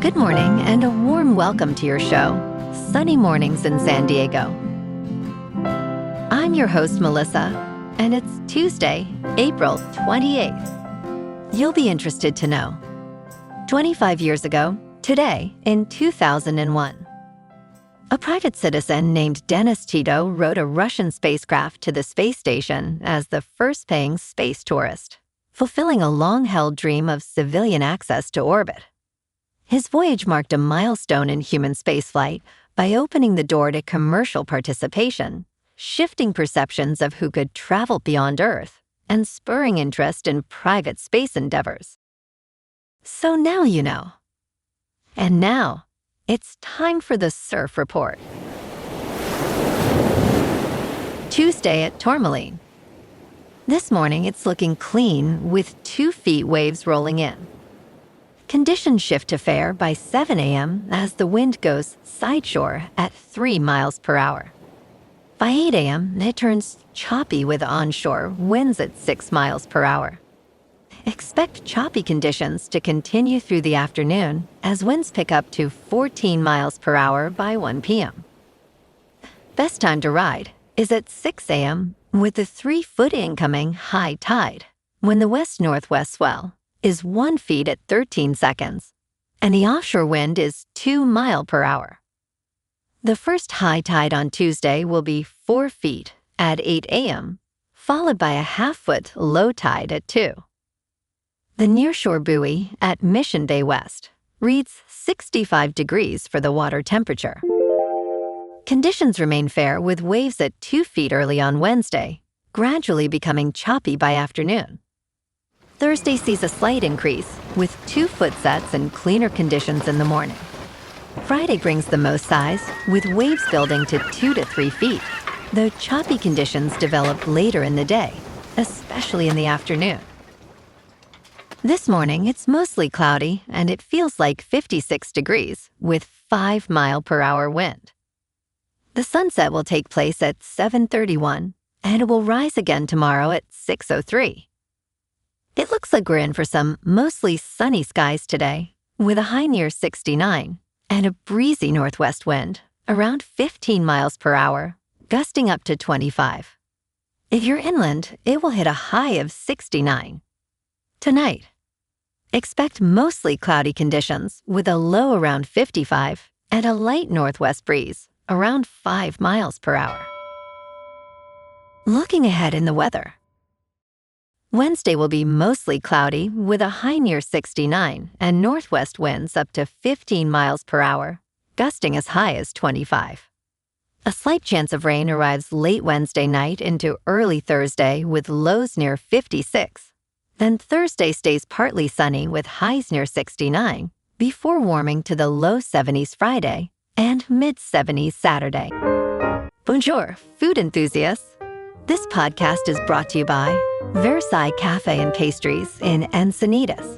Good morning and a warm welcome to your show, Sunny Mornings in San Diego. I'm your host, Melissa, and it's Tuesday, April 28th. You'll be interested to know. 25 years ago, today, in 2001, a private citizen named Denis Tito rode a Russian spacecraft to the space station as the first paying space tourist, fulfilling a long-held dream of civilian access to orbit. His voyage marked a milestone in human spaceflight by opening the door to commercial participation, shifting perceptions of who could travel beyond Earth, and spurring interest in private space endeavors. So now you know. And now, it's time for the Surf Report. Tuesday at Tourmaline. This morning, it's looking clean with 2 feet waves rolling in. Conditions shift to fair by 7 a.m. as the wind goes sideshore at 3 miles per hour. By 8 a.m., it turns choppy with onshore winds at 6 miles per hour. Expect choppy conditions to continue through the afternoon as winds pick up to 14 miles per hour by 1 p.m. Best time to ride is at 6 a.m. with the 3-foot incoming high tide, when the west-northwest swell is 1 foot at 13 seconds, and the offshore wind is 2 miles per hour. The first high tide on Tuesday will be 4 feet at 8 a.m., followed by a half-foot low tide at 2. The nearshore buoy at Mission Bay West reads 65 degrees for the water temperature. Conditions remain fair with waves at 2 feet early on Wednesday, gradually becoming choppy by afternoon. Thursday sees a slight increase, with 2-foot sets and cleaner conditions in the morning. Friday brings the most size, with waves building to 2 to 3 feet, though choppy conditions develop later in the day, especially in the afternoon. This morning, it's mostly cloudy, and it feels like 56 degrees, with 5 mile per hour wind. The sunset will take place at 7:31, and it will rise again tomorrow at 6:03. It looks like we're in for some mostly sunny skies today, with a high near 69 and a breezy northwest wind, around 15 miles per hour, gusting up to 25. If you're inland, it will hit a high of 69. Tonight, expect mostly cloudy conditions with a low around 55 and a light northwest breeze, around 5 miles per hour. Looking ahead in the weather. Wednesday will be mostly cloudy with a high near 69 and northwest winds up to 15 miles per hour, gusting as high as 25. A slight chance of rain arrives late Wednesday night into early Thursday with lows near 56. Then Thursday stays partly sunny with highs near 69 before warming to the low 70s Friday and mid-70s Saturday. Bonjour, food enthusiasts. This podcast is brought to you by Versailles Cafe and Pastries in Encinitas.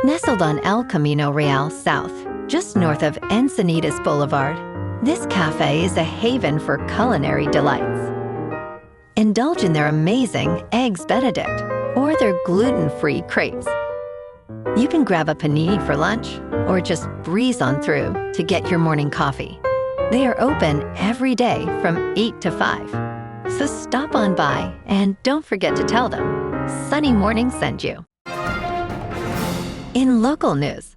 Nestled on El Camino Real South, just north of Encinitas Boulevard, this cafe is a haven for culinary delights. Indulge in their amazing Eggs Benedict or their gluten-free crepes. You can grab a panini for lunch or just breeze on through to get your morning coffee. They are open every day from 8 to 5. So stop on by and don't forget to tell them Sunny Morning sent you. In local news,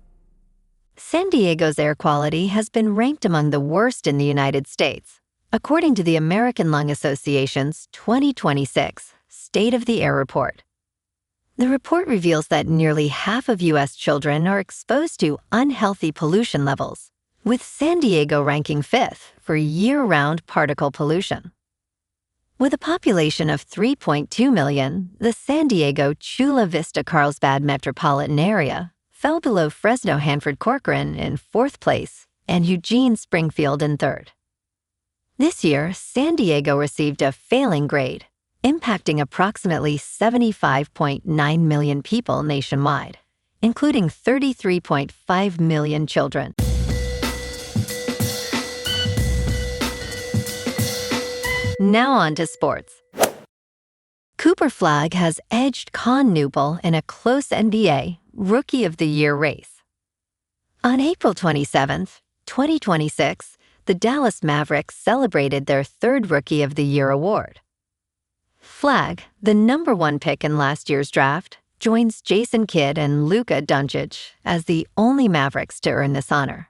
San Diego's air quality has been ranked among the worst in the United States, according to the American Lung Association's 2026 State of the Air Report. The report reveals that nearly half of U.S. children are exposed to unhealthy pollution levels, with San Diego ranking 5th for year-round particle pollution. With a population of 3.2 million, the San Diego Chula Vista Carlsbad metropolitan area fell below Fresno-Hanford-Corcoran in 4th place and Eugene Springfield in 3rd. This year, San Diego received a failing grade, impacting approximately 75.9 million people nationwide, including 33.5 million children. Now on to sports. Cooper Flagg has edged Con Newpel in a close NBA Rookie of the Year race. On April 27, 2026, the Dallas Mavericks celebrated their third Rookie of the Year award. Flag, the #1 pick in last year's draft, joins Jason Kidd and Luka Doncic as the only Mavericks to earn this honor.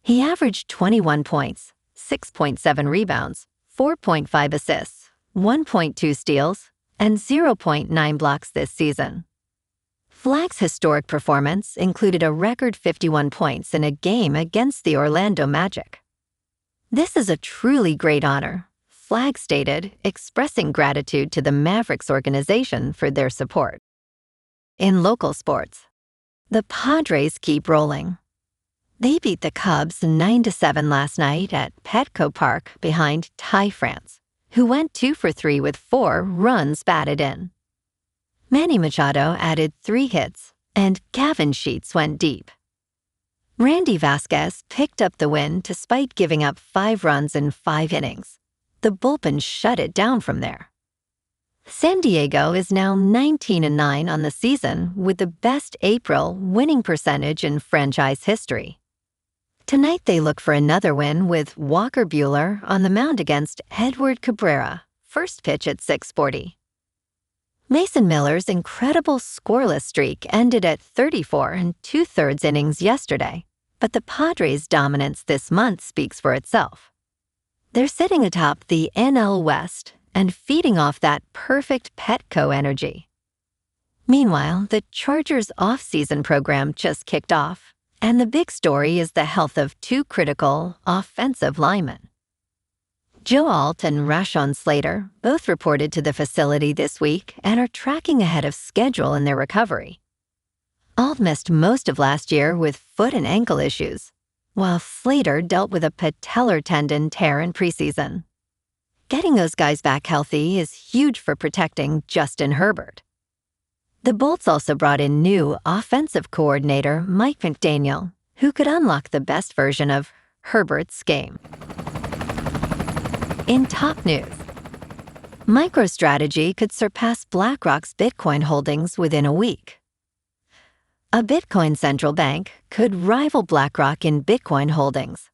He averaged 21 points, 6.7 rebounds, 4.5 assists, 1.2 steals, and 0.9 blocks this season. Flag's historic performance included a record 51 points in a game against the Orlando Magic. "This is a truly great honor," Flag stated, expressing gratitude to the Mavericks organization for their support. In local sports, the Padres keep rolling. They beat the Cubs 9-7 last night at Petco Park behind Ty France, who went 2 for 3 with 4 runs batted in. Manny Machado added 3 hits, and Gavin Sheets went deep. Randy Vasquez picked up the win despite giving up 5 runs in 5 innings. The bullpen shut it down from there. San Diego is now 19-9 on the season with the best April winning percentage in franchise history. Tonight they look for another win with Walker Buehler on the mound against Edward Cabrera, first pitch at 6:40. Mason Miller's incredible scoreless streak ended at 34 2/3 innings yesterday, but the Padres' dominance this month speaks for itself. They're sitting atop the NL West and feeding off that perfect Petco energy. Meanwhile, the Chargers' off-season program just kicked off, and the big story is the health of 2 critical offensive linemen. Joe Alt and Rashawn Slater both reported to the facility this week and are tracking ahead of schedule in their recovery. Alt missed most of last year with foot and ankle issues, while Slater dealt with a patellar tendon tear in preseason. Getting those guys back healthy is huge for protecting Justin Herbert. The Bolts also brought in new offensive coordinator Mike McDaniel, who could unlock the best version of Herbert's game. In top news, MicroStrategy could surpass BlackRock's Bitcoin holdings within a week. A Bitcoin central bank could rival BlackRock in Bitcoin holdings.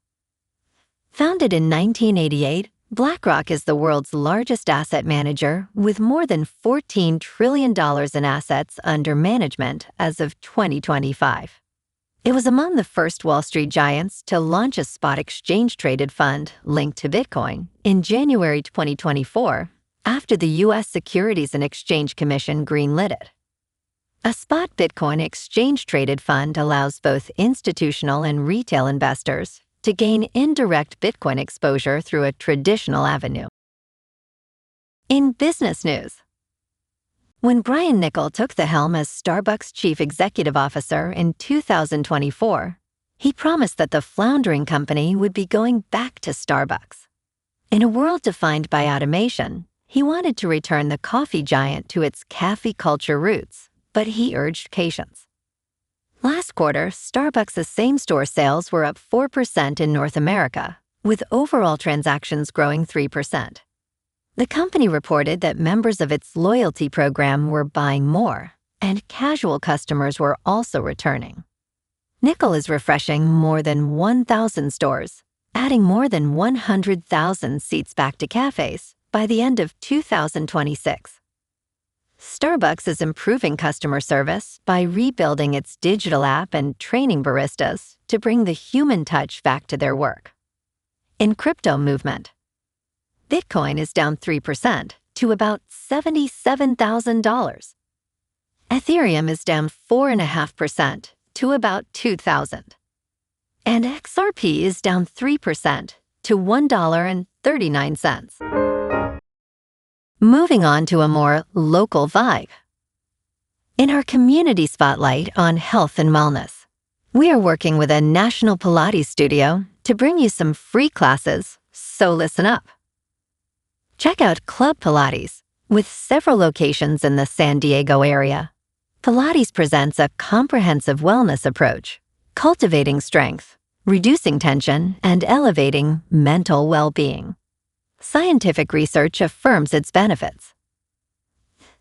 Founded in 1988, BlackRock is the world's largest asset manager with more than $14 trillion in assets under management as of 2025. It was among the first Wall Street giants to launch a spot exchange-traded fund linked to Bitcoin in January 2024 after the U.S. Securities and Exchange Commission greenlit it. A spot Bitcoin exchange-traded fund allows both institutional and retail investors to gain indirect Bitcoin exposure through a traditional avenue. In business news, when Brian Niccol took the helm as Starbucks chief executive officer in 2024, he promised that the floundering company would be going back to Starbucks. In a world defined by automation, he wanted to return the coffee giant to its cafe culture roots, but he urged patience. Last quarter, Starbucks' same-store sales were up 4% in North America, with overall transactions growing 3%. The company reported that members of its loyalty program were buying more, and casual customers were also returning. Niccol is refreshing more than 1,000 stores, adding more than 100,000 seats back to cafes by the end of 2026. Starbucks is improving customer service by rebuilding its digital app and training baristas to bring the human touch back to their work. In crypto movement, Bitcoin is down 3% to about $77,000. Ethereum is down 4.5% to about $2,000. And XRP is down 3% to $1.39. Moving on to a more local vibe. In our community spotlight on health and wellness, we are working with a national Pilates studio to bring you some free classes, so listen up. Check out Club Pilates, with several locations in the San Diego area. Pilates presents a comprehensive wellness approach, cultivating strength, reducing tension, and elevating mental well-being. Scientific research affirms its benefits.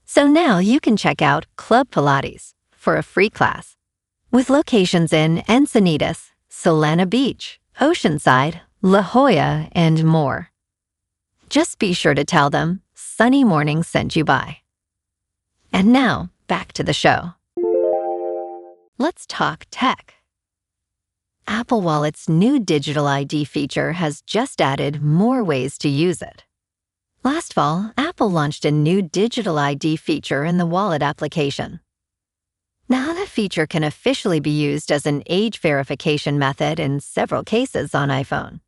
So now you can check out Club Pilates for a free class. with locations in Encinitas, Solana Beach, Oceanside, La Jolla, and more. Just be sure to tell them Sunny Morning sent you by. And now, back to the show. Let's talk tech. Apple Wallet's new digital ID feature has just added more ways to use it. Last fall, Apple launched a new digital ID feature in the Wallet application. Now the feature can officially be used as an age verification method in several cases on iPhone.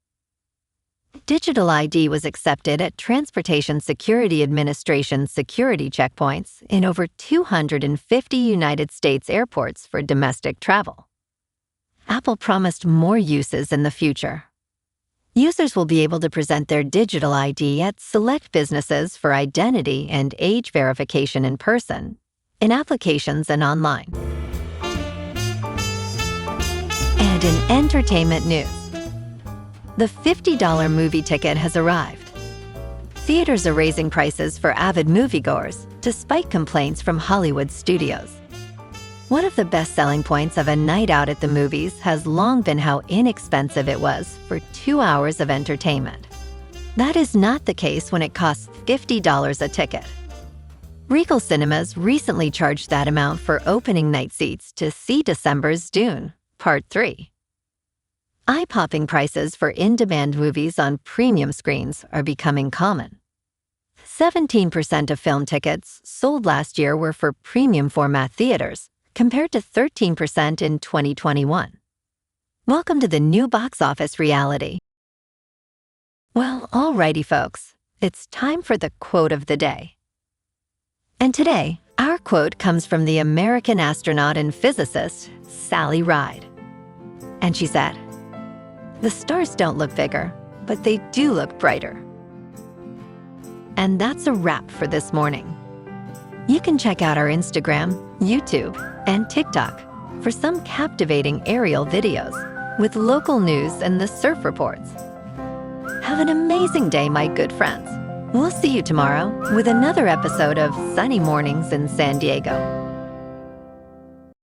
Digital ID was accepted at Transportation Security Administration security checkpoints in over 250 United States airports for domestic travel. Apple promised more uses in the future. Users will be able to present their digital ID at select businesses for identity and age verification in person, in applications and online. And in entertainment news, the $50 movie ticket has arrived. Theaters are raising prices for avid moviegoers, despite complaints from Hollywood studios. One of the best-selling points of a night out at the movies has long been how inexpensive it was for 2 hours of entertainment. That is not the case when it costs $50 a ticket. Regal Cinemas recently charged that amount for opening night seats to see December's Dune, Part 3. Eye-popping prices for in-demand movies on premium screens are becoming common. 17% of film tickets sold last year were for premium format theaters, compared to 13% in 2021. Welcome to the new box office reality. Well, alrighty folks, it's time for the quote of the day. And today, our quote comes from the American astronaut and physicist, Sally Ride. And she said, "The stars don't look bigger, but they do look brighter." And that's a wrap for this morning. You can check out our Instagram, YouTube, and TikTok for some captivating aerial videos with local news and the surf reports. Have an amazing day, my good friends. We'll see you tomorrow with another episode of Sunny Mornings in San Diego.